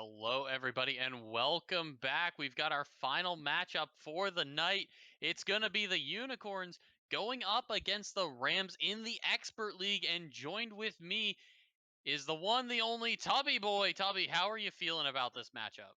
Hello, everybody, and welcome back. We've got our final matchup for the night. It's going to be the Unicorns going up against the Rams in the Expert League, and joined with me is the one, the only Tubby Boy. Tubby, how are you feeling about this matchup?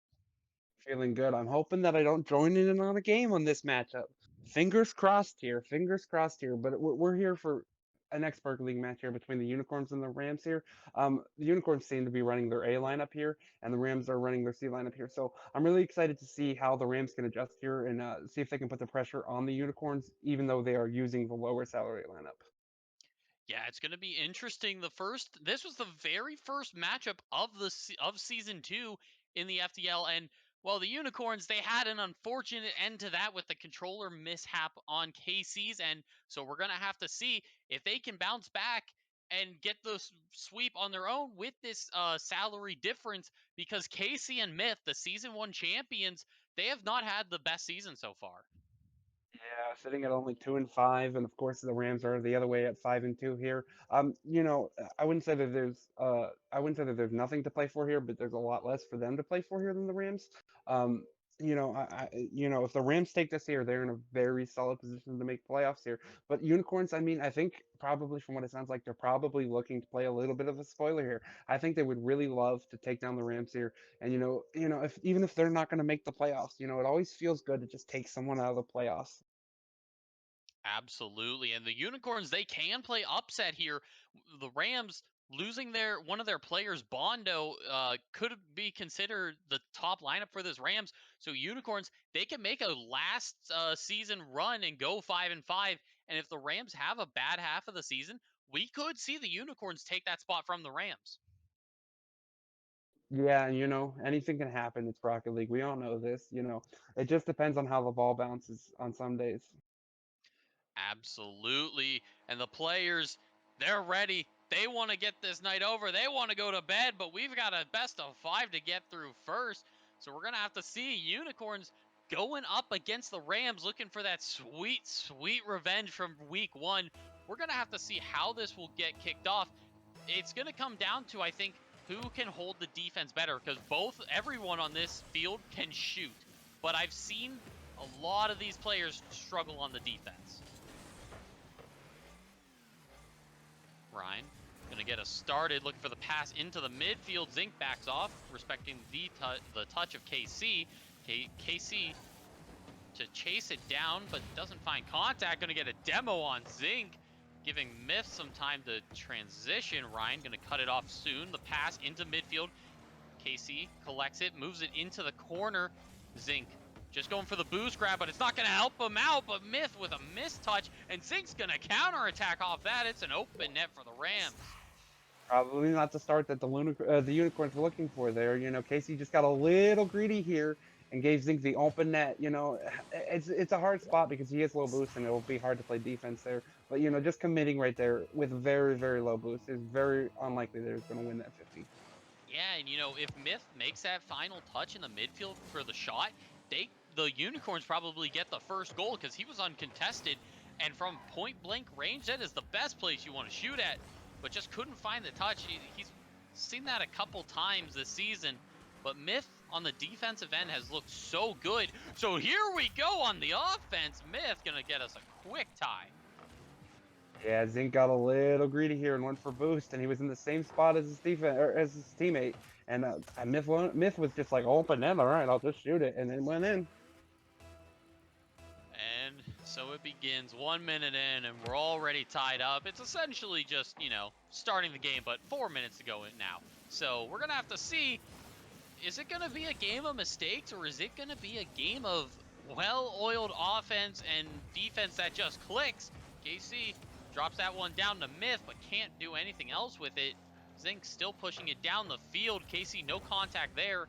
Feeling good. I'm hoping that I don't join in on a game on this matchup. Fingers crossed here. Fingers crossed here. But we're here for an expert league match here between the Unicorns and the Rams here. The Unicorns seem to be running their A lineup here, and the Rams are running their C lineup here. So I'm really excited to see how the Rams can adjust here and see if they can put the pressure on the Unicorns, even though they are using the lower salary lineup. Yeah, it's going to be interesting. This was the very first matchup of of season 2 in the FDL, and well, the Unicorns, they had an unfortunate end to that with the controller mishap on KC's end. So we're going to have to see if they can bounce back and get the sweep on their own with this salary difference, because KC and Myth, the season 1 champions, they have not had the best season so far. Yeah, sitting at only 2-5, and of course the Rams are the other way at 5-2 here. I wouldn't say that there's nothing to play for here, but there's a lot less for them to play for here than the Rams. Um, if the Rams take this here, they're in a very solid position to make playoffs here. But Unicorns, I mean, I think probably from what it sounds like, they're probably looking to play a little bit of a spoiler here. I think they would really love to take down the Rams here, and if even if they're not going to make the playoffs, it always feels good to just take someone out of the playoffs. Absolutely. And the Unicorns, they can play upset here. The Rams losing their one of their players, Bondo, could be considered the top lineup for this Rams. So Unicorns, they can make a last season run and go 5-5. And if the Rams have a bad half of the season, we could see the Unicorns take that spot from the Rams. Yeah, anything can happen. It's Rocket League. We all know this. It just depends on how the ball bounces on some days. Absolutely. And the players, they're ready. They want to get this night over. They want to go to bed, but we've got a best of 5 to get through first. So we're going to have to see Unicorns going up against the Rams, looking for that sweet, sweet revenge from week 1. We're going to have to see how this will get kicked off. It's going to come down to, I think, who can hold the defense better, because everyone on this field can shoot. But I've seen a lot of these players struggle on the defense. Rine going to get us started, looking for the pass into the midfield. Zinc backs off, respecting the touch of KC. KC to chase it down, but doesn't find contact. Going to get a demo on Zinc, giving Myth some time to transition. Rine going to cut it off soon. The pass into midfield. KC collects it, moves it into the corner. Zinc just going for the boost grab, but it's not going to help him out. But Myth with a mistouch, and Zinc's going to counterattack off that. It's an open net for the Rams. Probably not the start that the Unicorns were looking for there. Casey just got a little greedy here and gave Zink the open net. It's a hard spot because he has low boost and it'll be hard to play defense there. But just committing right there with very, very low boost is very unlikely that he's going to win that 50. Yeah, and if Myth makes that final touch in the midfield for the shot, the Unicorns probably get the first goal, because he was uncontested, and from point blank range, that is the best place you want to shoot at, but just couldn't find the touch. He's seen that a couple times this season, but Myth on the defensive end has looked so good. So here we go on the offense. Myth gonna get us a quick tie. Yeah, Zink got a little greedy here and went for boost, and he was in the same spot as his defense or as his teammate. And Myth was just like open net. All right, I'll just shoot it, and then went in. And so it begins, 1 minute in, and we're already tied up. It's essentially just, starting the game, but 4 minutes to go in now. So we're going to have to see, is it going to be a game of mistakes, or is it going to be a game of well-oiled offense and defense that just clicks? KC drops that one down to Myth, but can't do anything else with it. Zinc still pushing it down the field. KC, no contact there.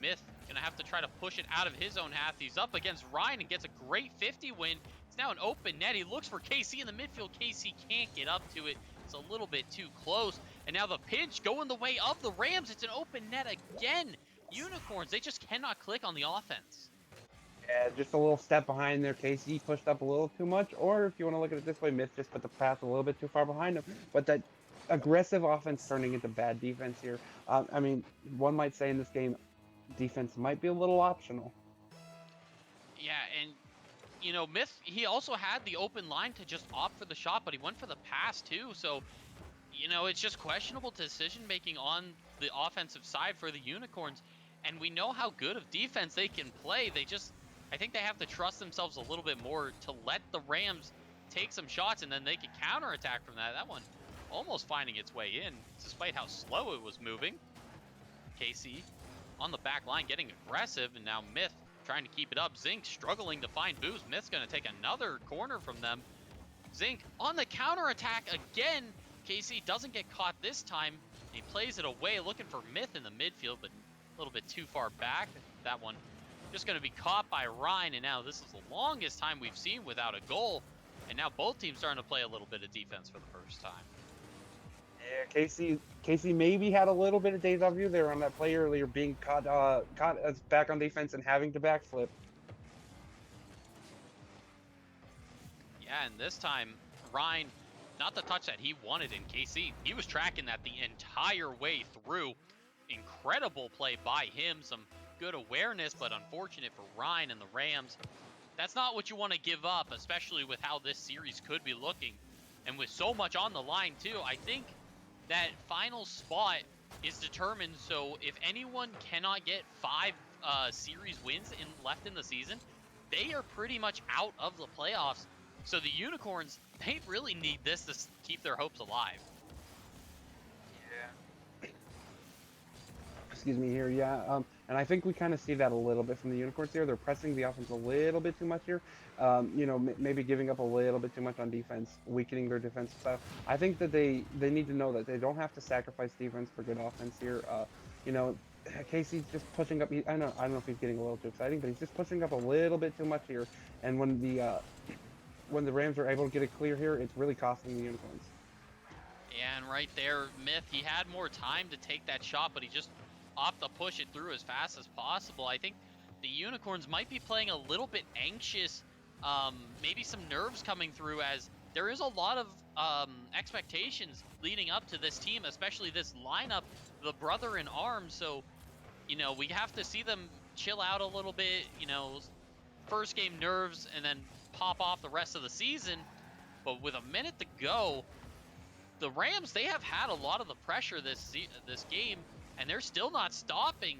Myth gonna have to try to push it out of his own half. He's up against Rine and gets a great 50 win. It's now an open net. He looks for KC in the midfield. KC can't get up to it. It's a little bit too close. And now the pinch going the way of the Rams. It's an open net again. Unicorns, they just cannot click on the offense. Yeah, just a little step behind there. KC pushed up a little too much, or if you want to look at it this way, Myth just put the pass a little bit too far behind him. But that aggressive offense turning into bad defense here. I mean, one might say in this game, defense might be a little optional. Yeah, and Myth, he also had the open line to just opt for the shot, but he went for the pass too. So, it's just questionable decision making on the offensive side for the Unicorns. And we know how good of defense they can play. I think they have to trust themselves a little bit more to let the Rams take some shots, and then they can counterattack from that. That one almost finding its way in, despite how slow it was moving. KC on the back line getting aggressive, and now Myth trying to keep it up. Zinc struggling to find boost. Myth's going to take another corner from them. Zinc on the counterattack again. KC doesn't get caught this time. He plays it away, looking for Myth in the midfield, but a little bit too far back. That one just going to be caught by Rine, and now this is the longest time we've seen without a goal. And now both teams starting to play a little bit of defense for the first time. Yeah, KC maybe had a little bit of deja vu there on that play earlier, being caught as back on defense and having to backflip. Yeah, and this time Rine, not the touch that he wanted in KC. He was tracking that the entire way through. Incredible play by him. Some good awareness, but unfortunate for Rine and the Rams. That's not what you want to give up, especially with how this series could be looking. And with so much on the line, too, I think that final spot is determined. So if anyone cannot get 5 series wins left in the season, they are pretty much out of the playoffs. So the Unicorns, they really need this to keep their hopes alive. Yeah. Excuse me here, yeah. And I think we kind of see that a little bit from the Unicorns here. They're pressing the offense a little bit too much here. Maybe giving up a little bit too much on defense, weakening their defensive style. I think that they need to know that they don't have to sacrifice defense for good offense here. Casey's just pushing up. I don't know if he's getting a little too exciting, but he's just pushing up a little bit too much here. And when the Rams are able to get it clear here, it's really costing the Unicorns. Yeah, and right there, Myth, he had more time to take that shot, but he just opted to push it through as fast as possible. I think the Unicorns might be playing a little bit anxious, maybe some nerves coming through, as there is a lot of expectations leading up to this team, especially this lineup, the brother in arms. So, we have to see them chill out a little bit, first game nerves, and then pop off the rest of the season. But with a minute to go, the Rams, they have had a lot of the pressure this game, and they're still not stopping.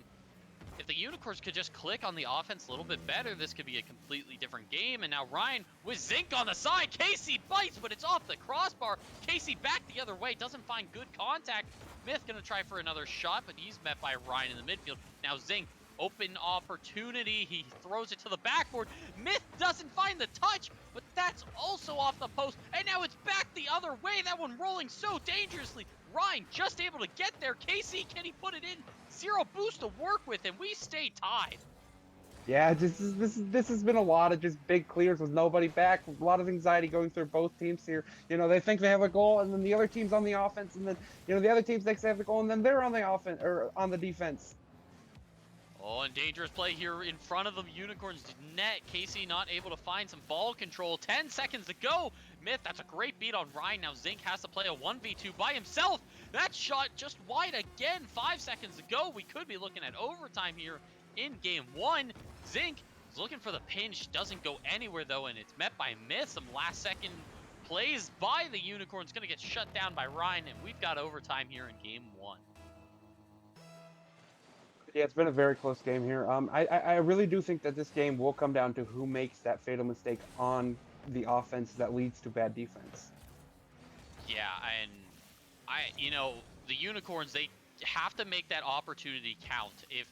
If the Unicorns could just click on the offense a little bit better, this could be a completely different game. And now Ryan with Zinc on the side. KC bites, but it's off the crossbar. KC back the other way, doesn't find good contact. Myth gonna try for another shot, but he's met by Ryan in the midfield. Now Zinc, open opportunity. He throws it to the backboard. Myth doesn't find the touch, but that's also off the post. And now it's back the other way. That one rolling so dangerously. Ryan just able to get there. KC, can he put it in? 0 boost to work with, and we stay tied. Yeah, this has been a lot of just big clears with nobody back. A lot of anxiety going through both teams here. They think they have a goal, and then the other team's on the offense, and then the other team thinks they have the goal, and then they're on the offense or on the defense. Oh, and dangerous play here in front of the Unicorns net. KC not able to find some ball control. 10 seconds to go. Myth, that's a great beat on Ryan. Now Zinc has to play a 1v2 by himself. That shot just wide again. 5 seconds to go. We could be looking at overtime here in game 1. Zinc is looking for the pinch. Doesn't go anywhere, though, and it's met by Myth. Some last-second plays by the Unicorns. Going to get shut down by Ryan, and we've got overtime here in game 1. Yeah, it's been a very close game here. I really do think that this game will come down to who makes that fatal mistake on the offense that leads to bad defense. Yeah, and the Unicorns, they have to make that opportunity count. If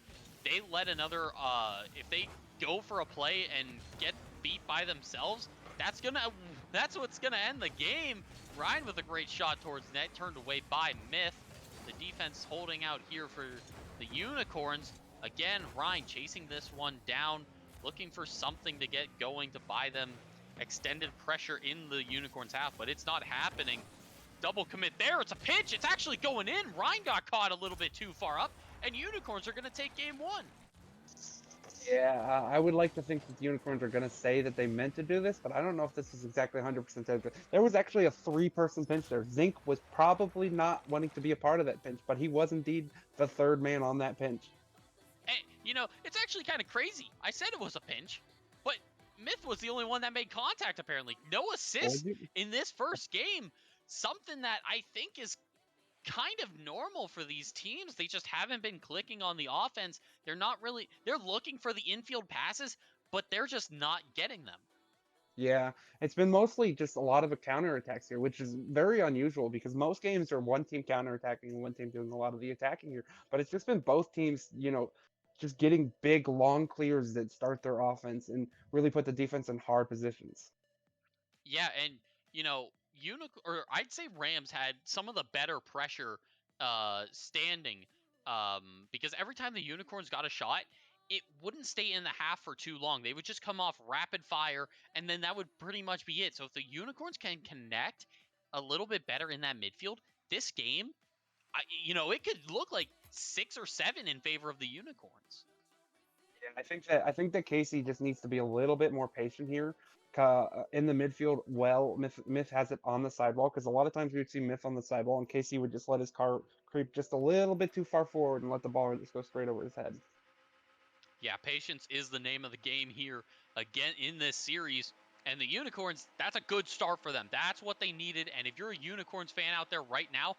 they let if they go for a play and get beat by themselves, that's what's gonna end the game. Ryan with a great shot towards net, turned away by Myth. The defense holding out here for the Unicorns. Again, Ryan chasing this one down, looking for something to get going to buy them extended pressure in the Unicorns' half, but it's not happening. Double commit there. It's a pitch. It's actually going in. Ryan got caught a little bit too far up, and Unicorns are going to take game 1. Yeah, I would like to think that the Unicorns are going to say that they meant to do this, but I don't know if this is exactly 100% accurate. There was actually a three-person pinch there. Zinc was probably not wanting to be a part of that pinch, but he was indeed the third man on that pinch. And, it's actually kind of crazy. I said it was a pinch, but Myth was the only one that made contact, apparently. No Was assists it? in this first game. Something that I think is kind of normal for these teams. They just haven't been clicking on the offense. They're looking for the infield passes, but they're just not getting them. Yeah, it's been mostly just a lot of a counterattacks here, which is very unusual because most games are one team counterattacking and one team doing a lot of the attacking here. But it's just been both teams, just getting big, long clears that start their offense and really put the defense in hard positions. Yeah, and or I'd say Rams had some of the better pressure standing because every time the Unicorns got a shot, it wouldn't stay in the half for too long. They would just come off rapid fire and then that would pretty much be it. So if the Unicorns can connect a little bit better in that midfield, this game, it could look like 6 or 7 in favor of the Unicorns. Yeah, I think that Casey just needs to be a little bit more patient here. In the midfield, well, Myth has it on the sidewall because a lot of times we'd see Myth on the sidewall, and Casey would just let his car creep just a little bit too far forward and let the ball just go straight over his head. Yeah, patience is the name of the game here again in this series. And the Unicorns, that's a good start for them. That's what they needed. And if you're a Unicorns fan out there right now,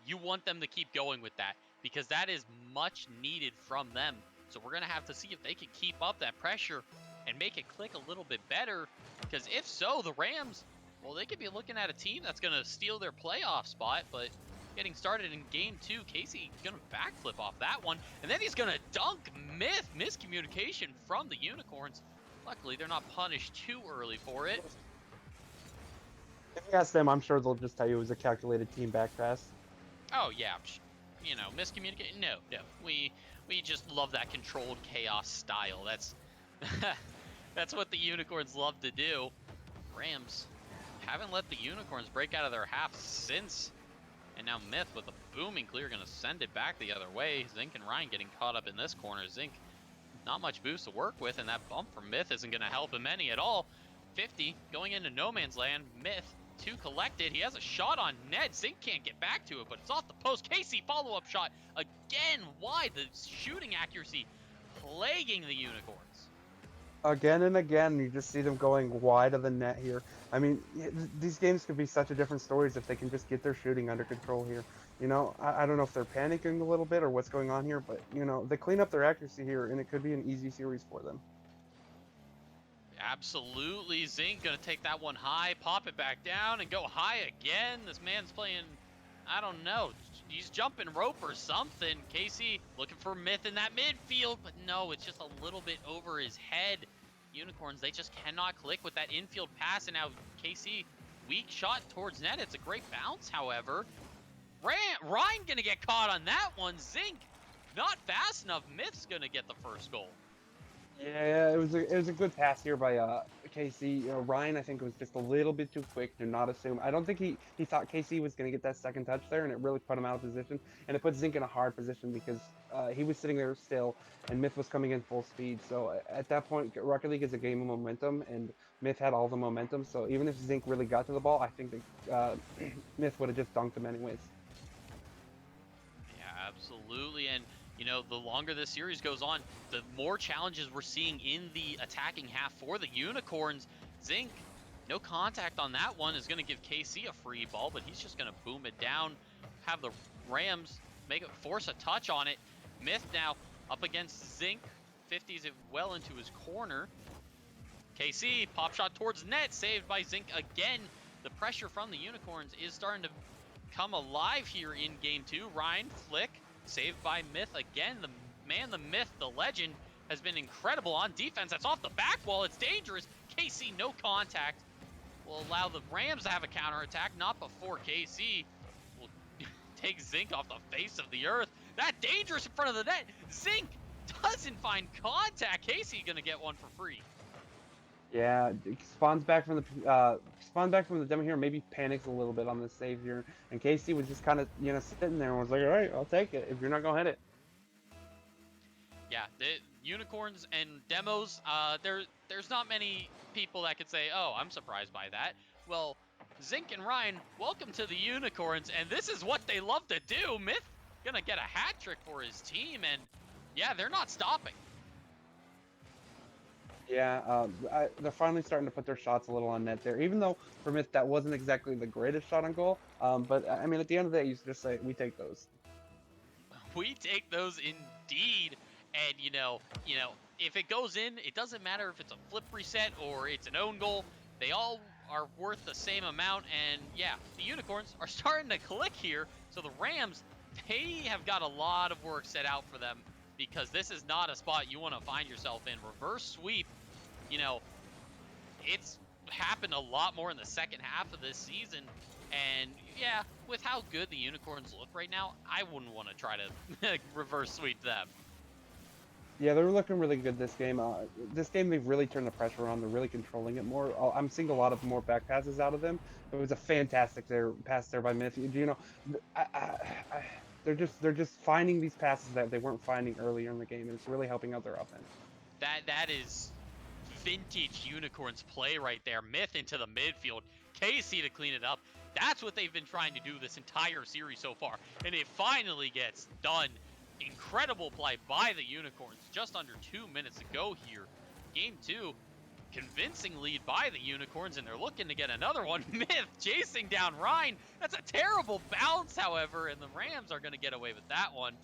you want them to keep going with that because that is much needed from them. So we're going to have to see if they can keep up that pressure and make it click a little bit better. Because if so, the Rams, well, they could be looking at a team that's going to steal their playoff spot. But getting started in game 2, Casey going to backflip off that one. And then he's going to dunk Myth. Miscommunication from the Unicorns. Luckily, they're not punished too early for it. If you ask them, I'm sure they'll just tell you it was a calculated team back pass. Oh yeah, miscommunicate. No, no. We just love that controlled chaos style. That's that's what the Unicorns love to do. Rams haven't let the Unicorns break out of their half since. And now Myth with a booming clear going to send it back the other way. Zinc and Rine getting caught up in this corner. Zinc, not much boost to work with, and that bump from Myth isn't going to help him any at all. 50 going into no man's land. Myth, 2 collected. He has a shot on net. Zinc can't get back to it, but it's off the post. KC follow-up shot again wide. The shooting accuracy plaguing the Unicorns. Again and again, you just see them going wide of the net here. I mean, these games could be such a different stories if they can just get their shooting under control here. I don't know if they're panicking a little bit or what's going on here, but, they clean up their accuracy here, and it could be an easy series for them. Absolutely. Zinc going to take that one high, pop it back down, and go high again. This man's playing, I don't know, he's jumping rope or something. KC looking for Myth in that midfield, but no, it's just a little bit over his head. Unicorns, they just cannot click with that infield pass, and now KC, weak shot towards net. It's a great bounce, however. Ryan going to get caught on that one. Zinc, not fast enough. Myth's going to get the first goal. Yeah, it was a good pass here by KC. Ryan, I think, was just a little bit too quick to not assume. I don't think he thought KC was going to get that second touch there, and it really put him out of position. And it put Zinc in a hard position because he was sitting there still, and Myth was coming in full speed. So at that point, Rocket League is a game of momentum, and Myth had all the momentum. So even if Zinc really got to the ball, I think that Myth would have just dunked him anyways. Yeah, absolutely. And the longer this series goes on, the more challenges we're seeing in the attacking half for the Unicorns. Zinc, no contact on that one, is going to give KC a free ball, but he's just going to boom it down, have the Rams force a touch on it. Myth now up against Zinc, 50s it well into his corner. KC, pop shot towards net, saved by Zinc again. The pressure from the Unicorns is starting to come alive here in game 2. Ryan, flick, saved by Myth again. The man, the myth, the legend has been incredible on defense. That's off the back wall. It's dangerous. KC, no contact. Will allow the Rams to have a counterattack. Not before KC will take Zinc off the face of the earth. That dangerous in front of the net. Zinc doesn't find contact. KC gonna get one for free. Yeah, spawns back from the demo here. Maybe panics a little bit on the save here, and KC was just kind of sitting there and was like, all right, I'll take it if you're not gonna hit it. Yeah, Yeah, the unicorns and demos. There's not many people that could say, "Oh, I'm surprised by that." Well, Zinc and Rine, welcome to the unicorns, and this is what they love to do. Myth gonna get a hat trick for his team, and yeah, they're not stopping. Yeah, they're finally starting to put their shots a little on net there. Even though for Myth that wasn't exactly the greatest shot on goal. But I mean, at the end of the day, you just say we take those. We take those indeed, and if it goes in, it doesn't matter if it's a flip reset or it's an own goal. They all are worth the same amount, and yeah, the unicorns are starting to click here. So the Rams, they have got a lot of work set out for them because this is not a spot you want to find yourself in. Reverse sweep, you know, it's happened a lot more in the second half of this season. And yeah, with how good the unicorns look right now, I wouldn't want to try to reverse sweep them. Yeah, they're looking really good this game. This game, they've really turned the pressure on. They're really controlling it more. I'm seeing a lot of more back passes out of them. It was a fantastic pass there by Myth. I, I, I, they're just finding these passes that they weren't finding earlier in the game, and it's really helping out their offense. That is vintage unicorns play right there. Myth into the midfield, KC to clean it up. That's what they've been trying to do this entire series so far, and it finally gets done. Incredible play by the unicorns. Just under 2 minutes to go here. Game 2, convincing lead by the unicorns, and they're looking to get another one. Myth chasing down Rine. That's a terrible bounce, however, and the Rams are going to get away with that one.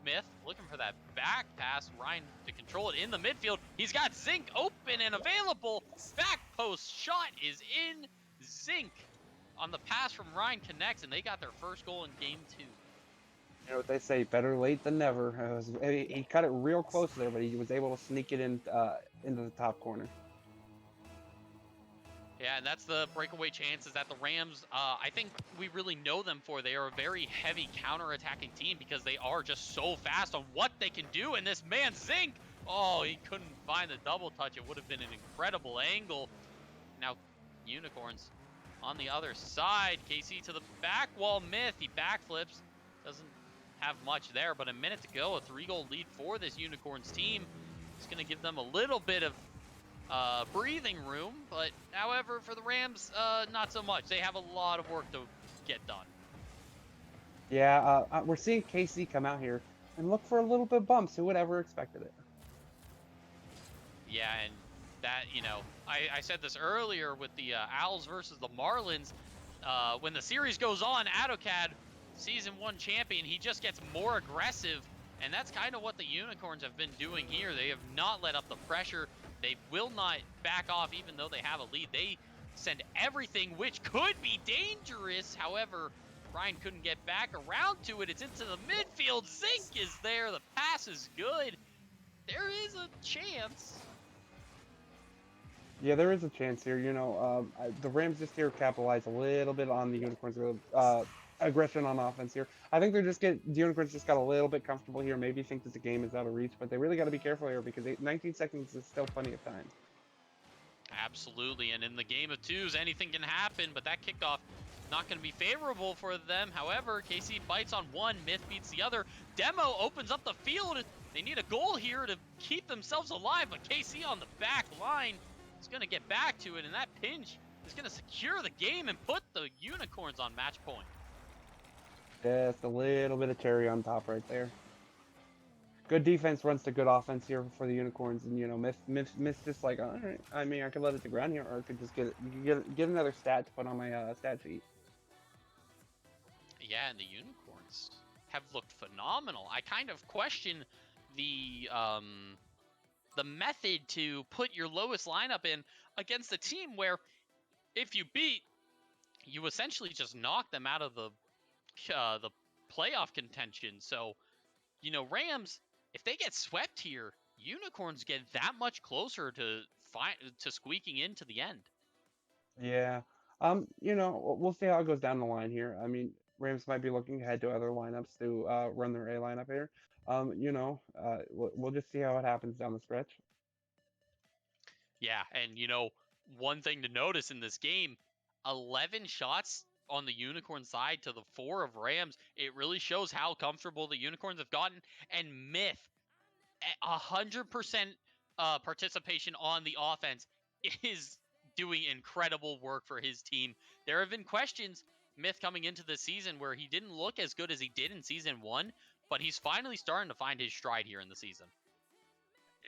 Myth looking for that back pass. Rine to control it in the midfield. He's got Zinc open and available. Back post shot is in. Zinc on the pass from Rine connects, and they got their first goal in game 2. You know what they say, better late than never. He cut it real close there, but he was able to sneak it in into the top corner. Yeah, and that's the breakaway chances that the Rams, I think we really know them for. They are a very heavy counter-attacking team because they are just so fast on what they can do. And this man, Zinc, oh, he couldn't find the double touch. It would have been an incredible angle. Now, Unicorns on the other side. KC to the back wall. Myth, he backflips. Doesn't have much there, but a minute to go. A 3-goal lead for this Unicorns team. It's going to give them a little bit of breathing room, but however, for the Rams, not so much. They have a lot of work to get done. Yeah, we're seeing KC come out here and look for a little bit of bumps. Who would ever expected it? Yeah, and that, I said this earlier with the Owls versus the Marlins. When the series goes on, Adocad, Season 1 champion, he just gets more aggressive, and that's kind of what the Unicorns have been doing here. They have not let up the pressure. They will not back off even though they have a lead. They send everything, which could be dangerous. However, Ryan couldn't get back around to it. It's into the midfield. Zinc is there. The pass is good. There is a chance. Yeah, there is a chance here. The Rams just here capitalize a little bit on the Unicorns' aggression on offense here. I think the Unicorns just got a little bit comfortable here. Maybe think that the game is out of reach, but they really got to be careful here because 19 seconds is still plenty of time. Absolutely, and in the game of twos, anything can happen, but that kickoff not going to be favorable for them. However, KC bites on one, Myth beats the other. Demo opens up the field. They need a goal here to keep themselves alive, but KC on the back line is going to get back to it, and that pinch is going to secure the game and put the Unicorns on match point. Just a little bit of cherry on top right there. Good defense runs to good offense here for the Unicorns, and Myth just like, all right. I mean, I could let it to ground here, or I could just get another stat to put on my stat sheet. Yeah, and the Unicorns have looked phenomenal. I kind of question the method to put your lowest lineup in against a team where if you beat, you essentially just knock them out of the playoff contention. So, Rams, if they get swept here, Unicorns get that much closer to squeaking into the end. Yeah. We'll see how it goes down the line here. I mean, Rams might be looking ahead to other lineups to run their A lineup here. We'll just see how it happens down the stretch. Yeah, and one thing to notice in this game, 11 shots on the Unicorn side to the 4 of Rams. It really shows how comfortable the Unicorns have gotten. And Myth, 100% participation on the offense is doing incredible work for his team. There have been questions, Myth, coming into the season where he didn't look as good as he did in season 1, but he's finally starting to find his stride here in the season.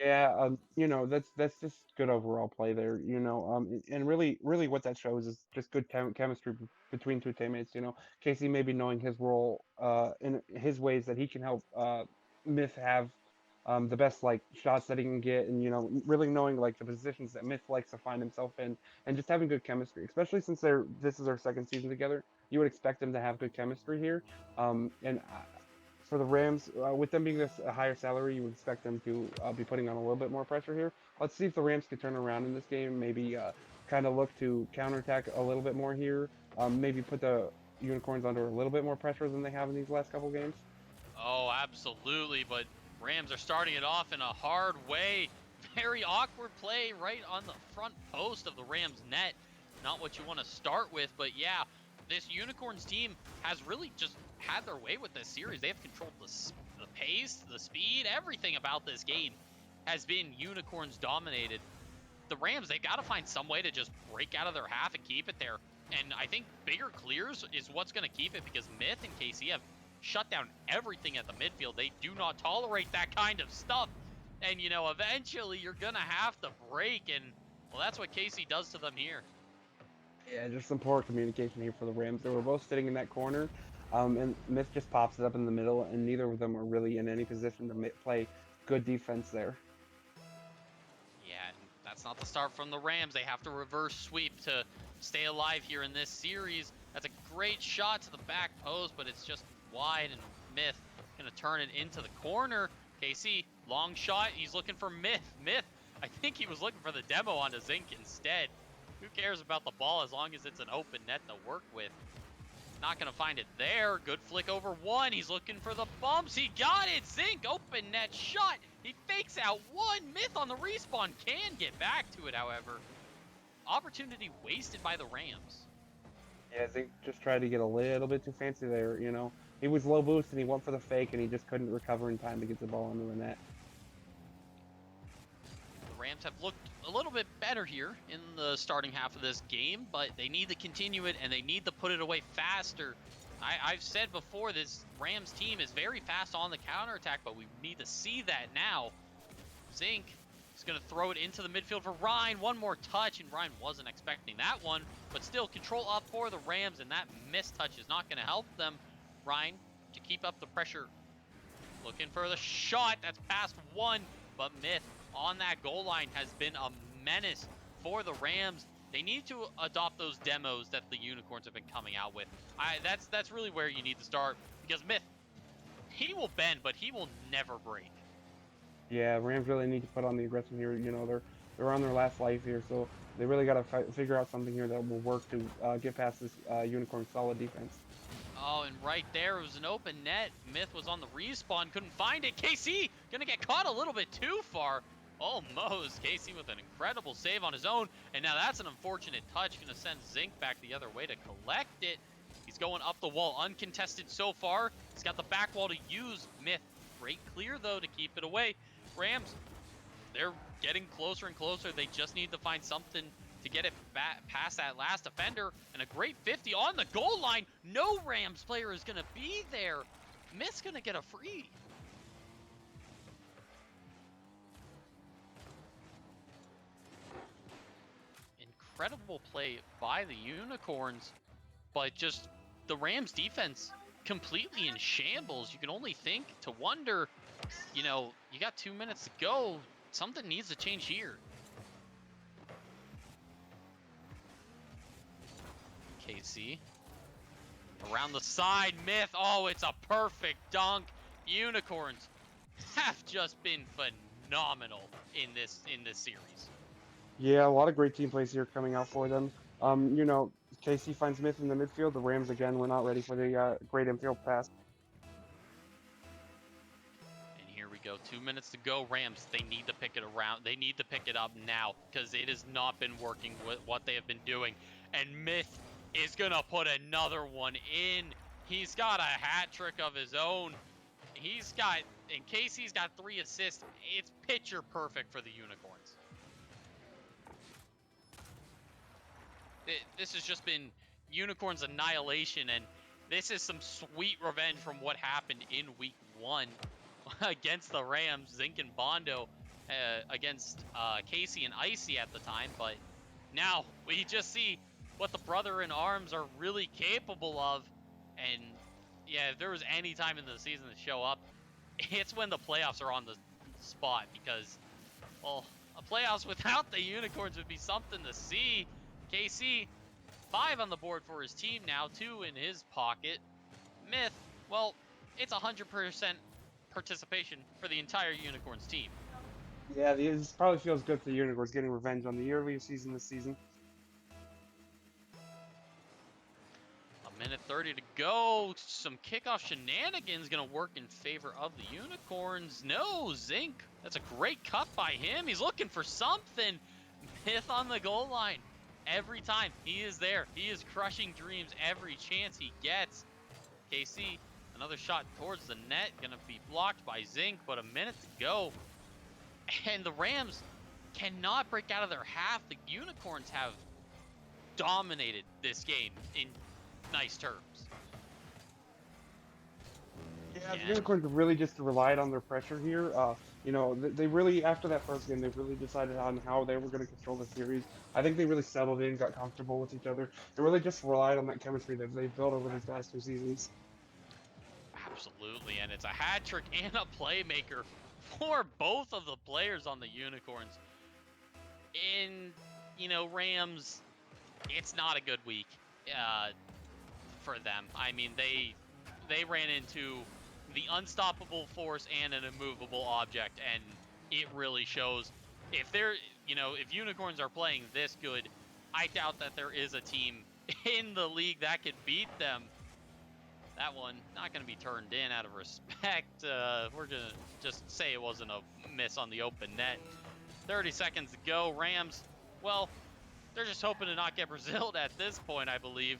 Yeah, that's just good overall play there, and really what that shows is just good chemistry between two teammates. Casey maybe knowing his role, in his ways that he can help Myth have the best like shots that he can get, and really knowing like the positions that Myth likes to find himself in, and just having good chemistry, especially since this is their second season together. You would expect them to have good chemistry here, and for the Rams, with them being this a higher salary, you would expect them to be putting on a little bit more pressure here. Let's see if the Rams can turn around in this game. Maybe kind of look to counterattack a little bit more here. Maybe put the Unicorns under a little bit more pressure than they have in these last couple games. Oh, absolutely, but Rams are starting it off in a hard way. Very awkward play right on the front post of the Rams net. Not what you want to start with, but yeah, this Unicorns team has really just had their way with this series. They have controlled the pace, the speed, everything about this game has been Unicorns dominated. The Rams, they've got to find some way to just break out of their half and keep it there. And I think bigger clears is what's going to keep it, because Myth and KC have shut down everything at the midfield. They do not tolerate that kind of stuff. And, eventually you're going to have to break. And, well, that's what KC does to them here. Yeah, just some poor communication here for the Rams. They were both sitting in that corner, and Myth just pops it up in the middle, and neither of them are really in any position to play good defense there. Yeah, and that's not the start from the Rams. They have to reverse sweep to stay alive here in this series. That's a great shot to the back post, but it's just wide, and Myth going to turn it into the corner. KC, long shot. He's looking for Myth. Myth, I think he was looking for the demo onto Zinc instead. Who cares about the ball as long as it's an open net to work with? Not going to find it there. Good flick over one. He's looking for the bumps. He got it. Zinc, open net shot. He fakes out one. Myth on the respawn can get back to it, however. Opportunity wasted by the Rams. Yeah, Zink just tried to get a little bit too fancy there, He was low boost and he went for the fake and he just couldn't recover in time to get the ball into the net. The Rams have looked a little bit better here in the starting half of this game, but they need to continue it and they need to put it away faster. I've said before, this Rams team is very fast on the counterattack, but we need to see that now. Zinc is going to throw it into the midfield for Rine. One more touch, and Rine wasn't expecting that one, but still control up for the Rams, and that missed touch is not going to help them. Rine to keep up the pressure. Looking for the shot. That's past one, but Myth on that goal line has been a menace for the Rams. They need to adopt those demos that the Unicorns have been coming out with. That's really where you need to start, because Myth, he will bend, but he will never break. Yeah, Rams really need to put on the aggression here. They're on their last life here, so they really got to figure out something here that will work to get past this Unicorn solid defense. Oh, and right there was an open net. Myth was on the respawn, couldn't find it. KC gonna get caught a little bit too far. Almost. KC with an incredible save on his own. And now that's an unfortunate touch. Gonna send Zinc back the other way to collect it. He's going up the wall uncontested so far. He's got the back wall to use. Myth, great clear though to keep it away. Rams, they're getting closer and closer. They just need to find something to get it back past that last defender. And a great 50 on the goal line. No Rams player is gonna be there. Myth's gonna get a free. Incredible play by the Unicorns, but just the Rams defense completely in shambles. You can only think to wonder, you got 2 minutes to go. Something needs to change here. KC around the side. Myth. Oh, it's a perfect dunk. Unicorns have just been phenomenal in this series. Yeah, a lot of great team plays here coming out for them. KC finds Smith in the midfield. The Rams, again, were not ready for the great infield pass. And here we go. 2 minutes to go. Rams, they need to pick it around. They need to pick it up now, because it has not been working with what they have been doing. And Myth is going to put another one in. He's got a hat trick of his own. He's got and KC's got 3 assists. It's picture perfect for the Unicorns. This has just been Unicorns annihilation, and this is some sweet revenge from what happened in week 1 against the Rams. Zinc and Bondo against KC and Icy at the time, but now we just see what the brother in arms are really capable of. And yeah, if there was any time in the season to show up, it's when the playoffs are on the spot, because, well, a playoffs without the Unicorns would be something to see. KC, 5 on the board for his team now, 2 in his pocket. Myth, well, it's 100% participation for the entire Unicorns team. Yeah, this probably feels good for the Unicorns getting revenge on the earlier season this season. A minute 30 to go. Some kickoff shenanigans going to work in favor of the Unicorns. No, Zinc. That's a great cut by him. He's looking for something. Myth on the goal line. Every time he is there, he is crushing dreams every chance he gets. KC, another shot towards the net. Going to be blocked by Zinc, but a minute to go. And the Rams cannot break out of their half. The Unicorns have dominated this game in nice terms. Yeah, the Unicorns really just relied on their pressure here. You know, they really, after that first game, they really decided on how they were going to control the series. I think they really settled in, got comfortable with each other. They really just relied on that chemistry that they've built over these last 2 seasons. Absolutely, and it's a hat trick and a playmaker for both of the players on the Unicorns. In, Rams, it's not a good week for them. I mean, they ran into the unstoppable force and an immovable object, and it really shows. If if Unicorns are playing this good, I doubt that there is a team in the league that could beat them. That one not going to be turned in out of respect. We're going to just say it wasn't a miss on the open net. 30 seconds to go. Rams, well, they're just hoping to not get Braziled at this point, I believe.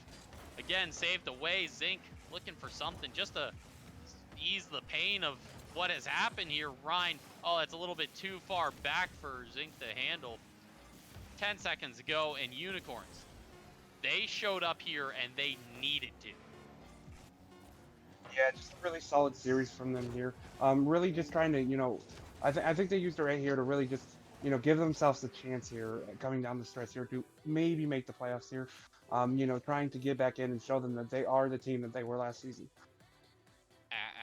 Again, saved away. Zinc looking for something just to ease the pain of what has happened here. Rine, oh, that's a little bit too far back for Zinc to handle. 10 seconds to go, and Unicorns, they showed up here and they needed to. Yeah, just a really solid series from them here. Really just trying to, I think they used it right here to really just, give themselves a chance here coming down the stretch here to maybe make the playoffs here. Trying to get back in and show them that they are the team that they were last season.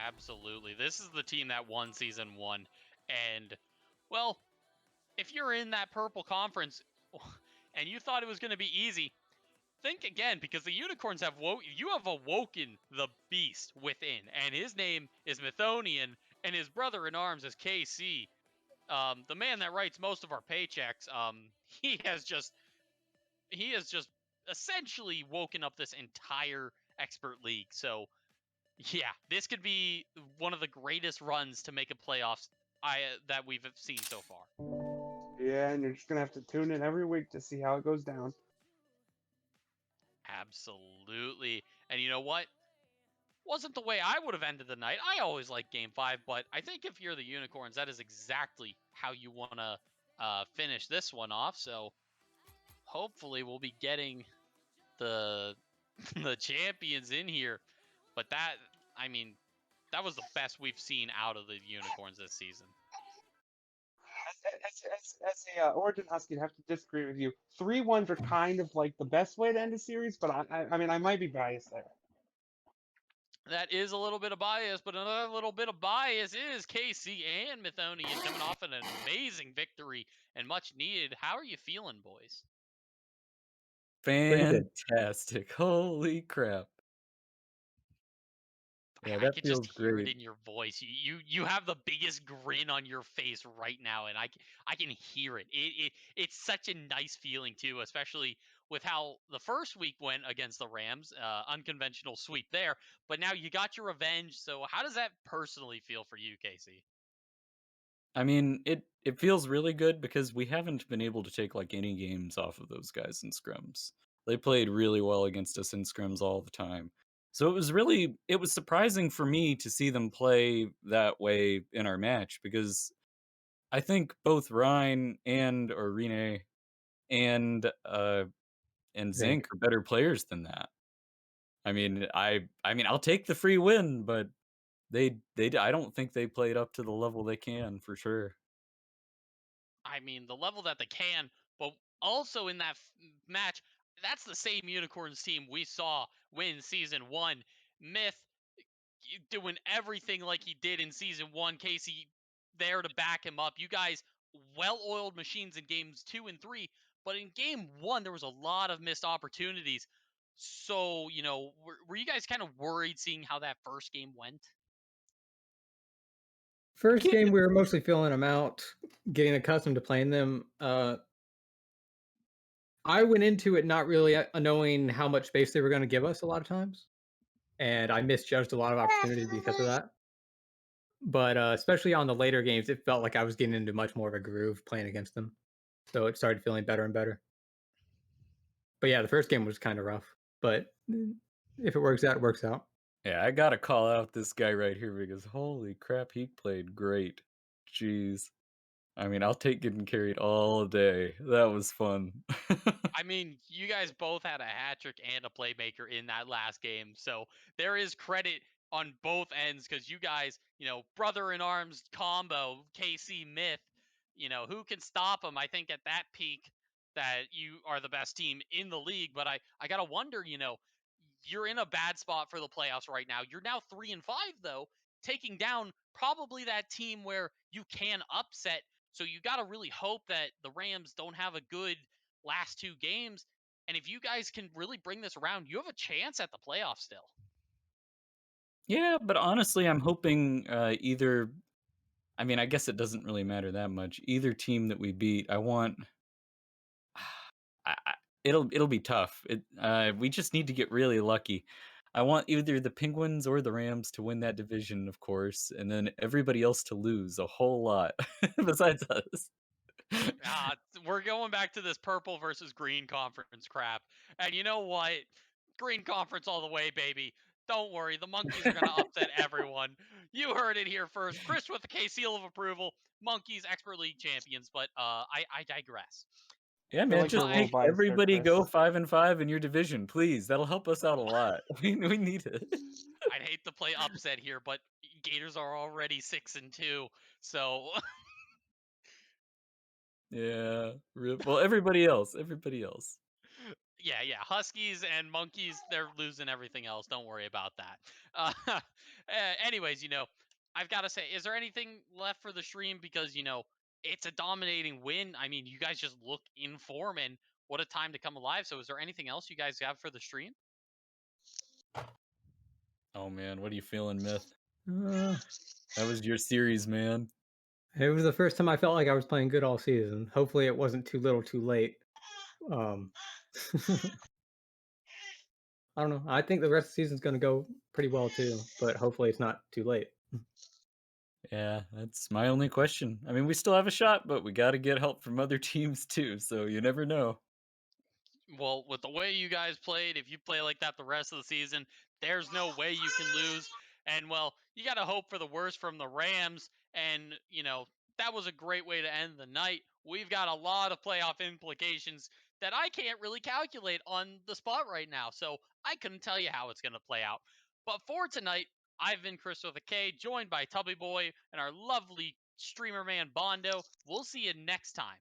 Absolutely. This is the team that won season 1. And, well, if you're in that purple conference and you thought it was going to be easy, think again, because the Unicorns have awoken the beast within, and his name is Mythonian, and his brother in arms is KC. The man that writes most of our paychecks. He has just essentially woken up this entire expert league. So yeah, this could be one of the greatest runs to make a playoffs that we've seen so far. Yeah, and you're just gonna have to tune in every week to see how it goes down. Absolutely. And you know what? Wasn't the way I would have ended the night. I always like Game 5, but I think if you're the Unicorns, that is exactly how you want to finish this one off. So hopefully we'll be getting the the champions in here. But that was the best we've seen out of the Unicorns this season. As a Origin Husky, I have to disagree with you. 3-1s are kind of like the best way to end a series, but I mean, I might be biased there. That is a little bit of bias, but another little bit of bias is KC and Mythonian coming off an amazing victory and much needed. How are you feeling, boys? Fantastic. Holy crap. Yeah, I that could just feels hear it great. in your voice. You have the biggest grin on your face right now, and I can hear it. It's such a nice feeling too, especially with how the first week went against the Rams, unconventional sweep there. But now you got your revenge. So how does that personally feel for you, Casey? I mean, it feels really good because we haven't been able to take like any games off of those guys in scrims. They played really well against us in scrims all the time. So it was surprising for me to see them play that way in our match because I think both Rhine and or Rene and Zinc. Zinc are better players than that. I mean I'll take the free win, but I don't think they played up to the level they can for sure. I mean, the level that they can, but also in that match, that's the same Unicorns team we saw win season one. Myth doing everything like he did in season one. KC there to back him up. You guys, well oiled machines in games 2 and 3, but in game one, there was a lot of missed opportunities. So, were you guys kind of worried seeing how that first game went? I First can't game, we were mostly feeling them out, getting accustomed to playing them. I went into it not really knowing how much space they were going to give us a lot of times, and I misjudged a lot of opportunities because of that. But especially on the later games, it felt like I was getting into much more of a groove playing against them, so it started feeling better and better. But yeah, the first game was kind of rough, but if it works out, it works out. Yeah, I gotta call out this guy right here because holy crap, he played great. Jeez. I mean, I'll take getting carried all day. That was fun. I mean, you guys both had a hat trick and a playmaker in that last game. So there is credit on both ends because you guys, brother in arms combo, KC Myth, who can stop them? I think at that peak that you are the best team in the league. But I got to wonder, you're in a bad spot for the playoffs right now. You're now 3-5, though, taking down probably that team where you can upset. So you got to really hope that the Rams don't have a good last two games. And if you guys can really bring this around, you have a chance at the playoffs still. Yeah, but honestly, I'm hoping either. I mean, I guess it doesn't really matter that much. Either team that we beat, I want. It'll be tough. We just need to get really lucky. I want either the Penguins or the Rams to win that division, of course, and then everybody else to lose a whole lot besides us. We're going back to this purple versus green conference crap. And you know what? Green conference all the way, baby. Don't worry. The Monkeys are going to upset everyone. You heard it here first. Chris with the K seal of approval. Monkeys, expert league champions. But I digress. Yeah, feel man, like you're just a little make biased there, everybody go Chris. 5-5 in your division, please. That'll help us out a lot. We need it. I'd hate to play upset here, but Gators are already 6-2. So Yeah. Well, everybody else. yeah. Huskies and Monkeys, they're losing everything else. Don't worry about that. Anyways, I've got to say, is there anything left for the stream? Because, it's a dominating win. I mean, you guys just look in form, and what a time to come alive. So is there anything else you guys have for the stream? Oh man, what are you feeling, Myth? Uh, That was your series, man. it was the first time I felt like I was playing good all season. Hopefully, it wasn't too little, too late. Um, I don't know. I think the rest of the season's going to go pretty well too, but hopefully, it's not too late. Yeah, that's my only question. I mean, we still have a shot, but we got to get help from other teams too, so you never know. Well, with the way you guys played, if you play like that the rest of the season, there's no way you can lose. And well, you got to hope for the worst from the Rams. And, that was a great way to end the night. We've got a lot of playoff implications that I can't really calculate on the spot right now. So I couldn't tell you how it's going to play out. But for tonight, I've been Chris with a K, joined by Tubby Boy and our lovely streamer man Bondo. We'll see you next time